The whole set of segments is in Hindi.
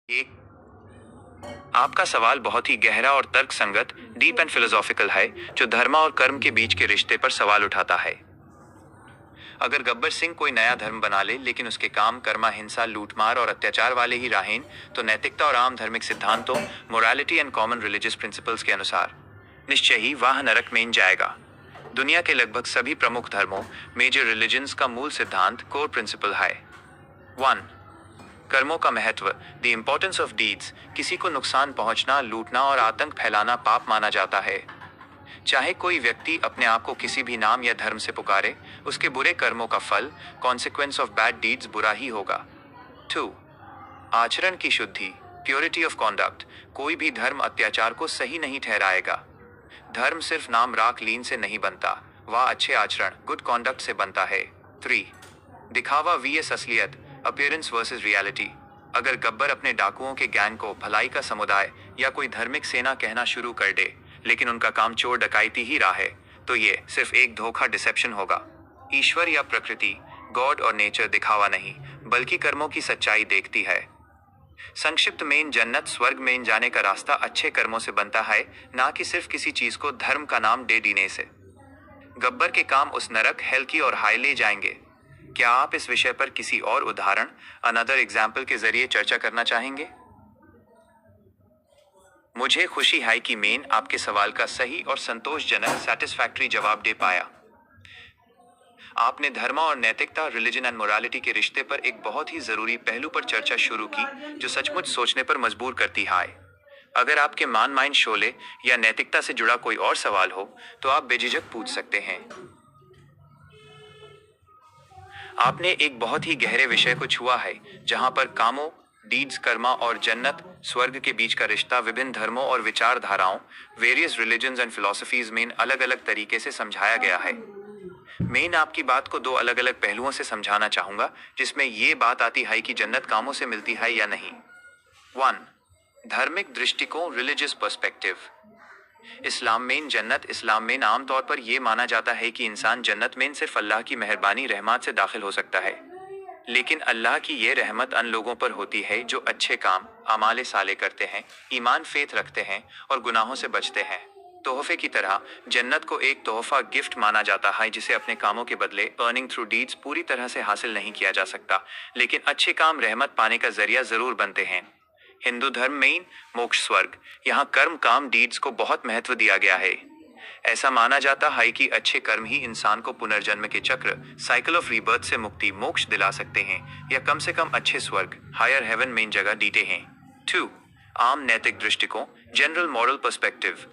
एक आपका सवाल बहुत ही गहरा और तर्कसंगत, डीप एंड फिलोसॉफिकल है, जो धर्म और कर्म के बीच के रिश्ते पर सवाल उठाता है। अगर गब्बर सिंह कोई नया धर्म बना ले लेकिन उसके काम कर्मा हिंसा, लूटमार और अत्याचार वाले ही रहें, तो नैतिकता और आम धार्मिक सिद्धांतों, morality and common religious principles के अनुसार निश्चय ही वह नरक में जाएगा। दुनिया के लगभग सभी प्रमुख धर्मों, मेजर रिलीजन्स का मूल सिद्धांत, कोर प्रिंसिपल है 1. कर्मों का महत्व, द इम्पोर्टेंस ऑफ डीड्स। किसी को नुकसान पहुंचना, लूटना और आतंक फैलाना पाप माना जाता है। चाहे कोई व्यक्ति अपने आप को किसी भी नाम या धर्म से पुकारे, उसके बुरे कर्मों का फल, कॉन्सिक्वेंस ऑफ बैड डीड्स, बुरा ही होगा। 2. आचरण की शुद्धि, प्योरिटी ऑफ कॉन्डक्ट। कोई भी धर्म अत्याचार को सही नहीं ठहराएगा। धर्म सिर्फ नाम राख लीन से नहीं बनता, वह अच्छे आचरण, गुड कॉन्डक्ट से बनता है। 3. दिखावा vs असलियत, अपीयरेंस वर्सेस रियलिटी। अगर गब्बर अपने डाकुओं के गैंग को भलाई का समुदाय या कोई धार्मिक सेना कहना शुरू कर दे, लेकिन उनका काम चोर डकैती ही रहा है, तो ये सिर्फ एक धोखा, डिसेप्शन होगा। ईश्वर या प्रकृति, गॉड और नेचर दिखावा नहीं, बल्कि कर्मों की सच्चाई देखती है। संक्षिप्त में, जन्नत स्वर्ग में जाने का रास्ता अच्छे कर्मों से बनता है, ना कि सिर्फ किसी चीज को धर्म का नाम दे देने से। गब्बर के काम उस नरक, हेल की और हाय ले जाएंगे। क्या आप इस विषय पर किसी और उदाहरण, अनदर एग्जाम्पल के जरिए चर्चा करना चाहेंगे? मुझे खुशी है कि मैं आपके सवाल का सही और संतोषजनक, सैटिस्फैक्टरी जवाब दे पाया। आपने धर्म और नैतिकता, रिलीजन एंड मोरालिटी के रिश्ते पर एक बहुत ही जरूरी पहलू पर चर्चा शुरू की, जो सचमुच सोचने पर मजबूर करती है। अगर आपके माइंड शोले या नैतिकता से जुड़ा कोई और सवाल हो, तो आप बेझिझक पूछ सकते हैं। आपने एक बहुत ही गहरे विषय को छुआ है, जहां पर कामों, डीड्स, कर्मा और जन्नत स्वर्ग के बीच का रिश्ता विभिन्न धर्मों और विचारधाराओं, वेरियस रिलीजन्स एंड फिलोसफीज में अलग अलग तरीके से समझाया गया है। मैं आपकी बात को दो अलग अलग पहलुओं से समझाना चाहूंगा, जिसमें ये बात आती है कि जन्नत कामों से मिलती है या नहीं। 1. धार्मिक दृष्टिकोण, रिलीजियस पर्सपेक्टिव। इस्लाम में जन्नत, इस्लाम में आमतौर पर यह माना जाता है कि इंसान जन्नत में सिर्फ अल्लाह की मेहरबानी, रहमत से दाखिल हो सकता है। लेकिन अल्लाह की ये रहमत उन लोगों पर होती है जो अच्छे काम, अमाले साले करते हैं, ईमान फेथ रखते हैं और गुनाहों से बचते हैं। तोहफे की तरह जन्नत को एक तोहफा, गिफ्ट माना जाता है, जिसे अपने कामों के बदले, अर्निंग थ्रू डीड्स, पूरी तरह से हासिल नहीं किया जा सकता, लेकिन अच्छे काम रहमत पाने का जरिया जरूर बनते हैं। हिंदू धर्म में मोक्ष, स्वर्ग, यहाँ कर्म, काम, डीड्स को बहुत महत्व दिया गया है। ऐसा माना जाता है कि अच्छे कर्म ही इंसान को पुनर्जन्म के चक्र, साइकिल ऑफ रीबर्थ से मुक्ति, मोक्ष दिला सकते हैं, या कम से कम अच्छे स्वर्ग, हायर हेवन में जगह देते हैं। 2. आम नैतिक दृष्टिकोण, जनरल मॉरल पर्सपेक्टिव।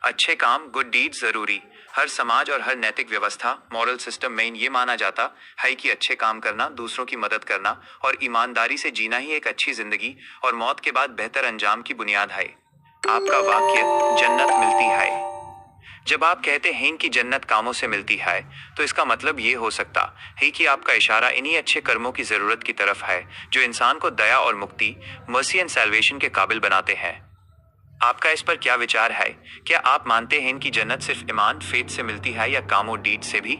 अच्छे काम, गुड डीड्स जरूरी। हर समाज और हर नैतिक व्यवस्था, मॉरल सिस्टम में ये माना जाता है कि अच्छे काम करना, दूसरों की मदद करना और ईमानदारी से जीना ही एक अच्छी जिंदगी और मौत के बाद बेहतर अंजाम की बुनियाद है। आपका वाक्य, जन्नत मिलती है। जब आप कहते हैं कि जन्नत कामों से मिलती है, तो इसका मतलब ये हो सकता है कि आपका इशारा इन्हीं अच्छे कर्मों की जरूरत की तरफ है, जो इंसान को दया और मुक्ति, मर्सी एंड सैल्वेशन के काबिल बनाते हैं। आपका इस पर क्या विचार है? क्या आप मानते हैं कि जन्नत सिर्फ ईमान, फेथ से मिलती है या कामों, डीड से भी?